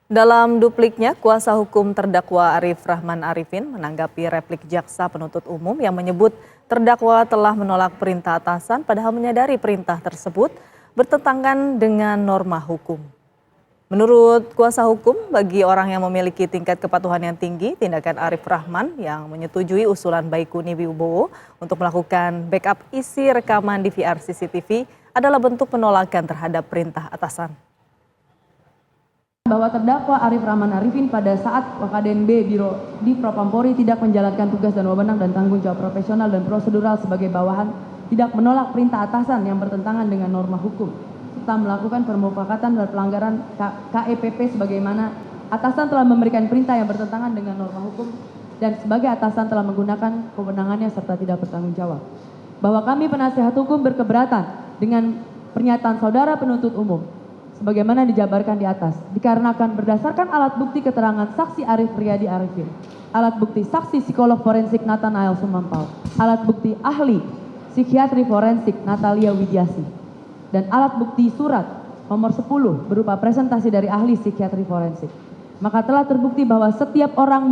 Dalam dupliknya, kuasa hukum terdakwa Arif Rahman Arifin menanggapi replik jaksa penuntut umum yang menyebut terdakwa telah menolak perintah atasan padahal menyadari perintah tersebut bertentangan dengan norma hukum. Menurut kuasa hukum, bagi orang yang memiliki tingkat kepatuhan yang tinggi, tindakan Arif Rahman yang menyetujui usulan Baikuni Wibowo untuk melakukan backup isi rekaman DVR CCTV adalah bentuk penolakan terhadap perintah atasan. Bahwa terdakwa Arif Rahman Arifin pada saat Wakadnb Biro di Propampori tidak menjalankan tugas dan wewenang dan tanggung jawab profesional dan prosedural sebagai bawahan, tidak menolak perintah atasan yang bertentangan dengan norma hukum, serta melakukan permufakatan dan pelanggaran KEPP sebagaimana atasan telah memberikan perintah yang bertentangan dengan norma hukum dan sebagai atasan telah menggunakan kewenangannya serta tidak bertanggung jawab. Bahwa kami penasihat hukum berkeberatan dengan pernyataan saudara penuntut umum sebagaimana dijabarkan di atas, dikarenakan berdasarkan alat bukti keterangan saksi Arif Riyadi Arifin, alat bukti saksi psikolog forensik Nathanael Sumampau, alat bukti ahli psikiatri forensik Natalia Widiasi, dan alat bukti surat nomor 10 berupa presentasi dari ahli psikiatri forensik. Maka telah terbukti bahwa setiap orang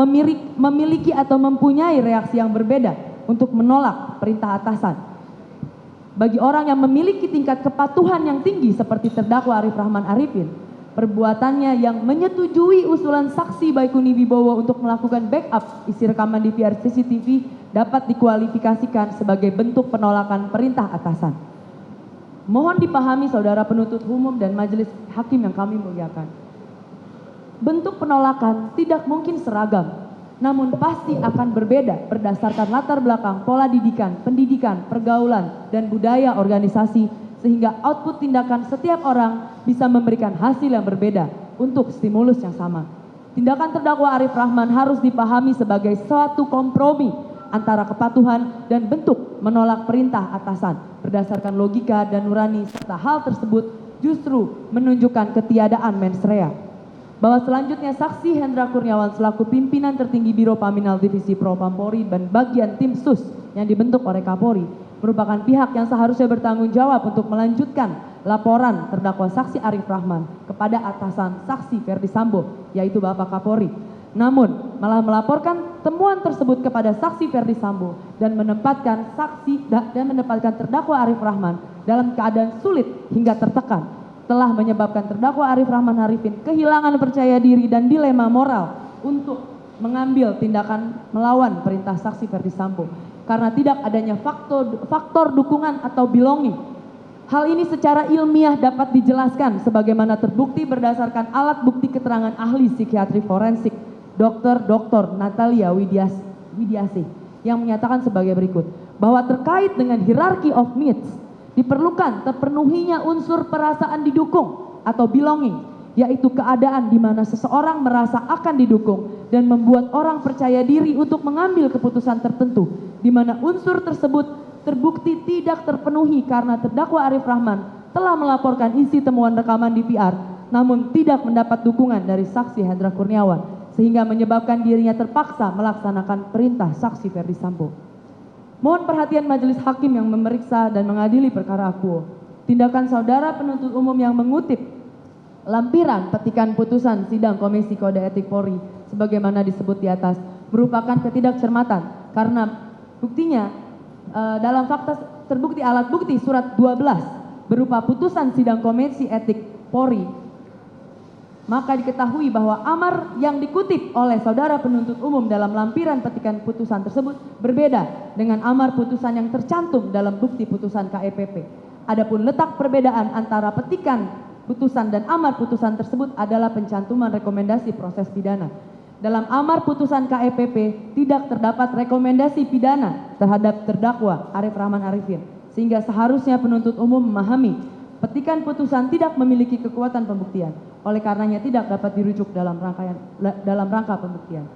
memiliki atau mempunyai reaksi yang berbeda untuk menolak perintah atasan. Bagi orang yang memiliki tingkat kepatuhan yang tinggi seperti terdakwa Arif Rahman Arifin, perbuatannya yang menyetujui usulan saksi Baikuni Wibowo untuk melakukan backup isi rekaman DVR CCTV dapat dikualifikasikan sebagai bentuk penolakan perintah atasan. Mohon dipahami saudara penuntut umum dan majelis hakim yang kami muliakan. Bentuk penolakan tidak mungkin seragam, namun pasti akan berbeda berdasarkan latar belakang, pola didikan, pendidikan, pergaulan, dan budaya organisasi sehingga output tindakan setiap orang bisa memberikan hasil yang berbeda untuk stimulus yang sama. Tindakan terdakwa Arif Rahman harus dipahami sebagai suatu kompromi antara kepatuhan dan bentuk menolak perintah atasan berdasarkan logika dan nurani serta hal tersebut justru menunjukkan ketiadaan mens rea. Bahwa selanjutnya saksi Hendra Kurniawan selaku pimpinan tertinggi Biro Paminal Divisi Propampori dan bagian tim sus yang dibentuk oleh Kapolri merupakan pihak yang seharusnya bertanggung jawab untuk melanjutkan laporan terdakwa saksi Arif Rahman kepada atasan saksi Ferdi Sambo yaitu Bapak Kapolri. Namun malah melaporkan temuan tersebut kepada saksi Ferdi Sambo dan menempatkan terdakwa Arif Rahman dalam keadaan sulit hingga tertekan, telah menyebabkan terdakwa Arif Rahman Arifin kehilangan percaya diri dan dilema moral untuk mengambil tindakan melawan perintah saksi Ferdi Sambo karena tidak adanya faktor dukungan atau belonging. Hal ini secara ilmiah dapat dijelaskan sebagaimana terbukti berdasarkan alat bukti keterangan ahli psikiatri forensik Dr. Natalia Widiasi yang menyatakan sebagai berikut, bahwa terkait dengan hierarchy of needs diperlukan terpenuhinya unsur perasaan didukung atau belonging, yaitu keadaan di mana seseorang merasa akan didukung dan membuat orang percaya diri untuk mengambil keputusan tertentu, di mana unsur tersebut terbukti tidak terpenuhi karena terdakwa Arif Rahman telah melaporkan isi temuan rekaman DVR, namun tidak mendapat dukungan dari saksi Hendra Kurniawan, sehingga menyebabkan dirinya terpaksa melaksanakan perintah saksi Ferdi Sambo. Mohon perhatian majelis hakim yang memeriksa dan mengadili perkara akuo. Tindakan saudara penuntut umum yang mengutip lampiran petikan putusan sidang Komisi Kode Etik Polri sebagaimana disebut di atas merupakan ketidakcermatan karena buktinya dalam fakta terbukti alat bukti surat 12 berupa putusan sidang Komisi Etik Polri, maka diketahui bahwa amar yang dikutip oleh saudara penuntut umum dalam lampiran petikan putusan tersebut berbeda dengan amar putusan yang tercantum dalam bukti putusan KEPP. Adapun letak perbedaan antara petikan putusan dan amar putusan tersebut adalah pencantuman rekomendasi proses pidana. Dalam amar putusan KEPP tidak terdapat rekomendasi pidana terhadap terdakwa Arif Rahman Arifin, sehingga seharusnya penuntut umum memahami petikan putusan tidak memiliki kekuatan pembuktian. Oleh karenanya tidak dapat dirujuk dalam rangka pembuktian.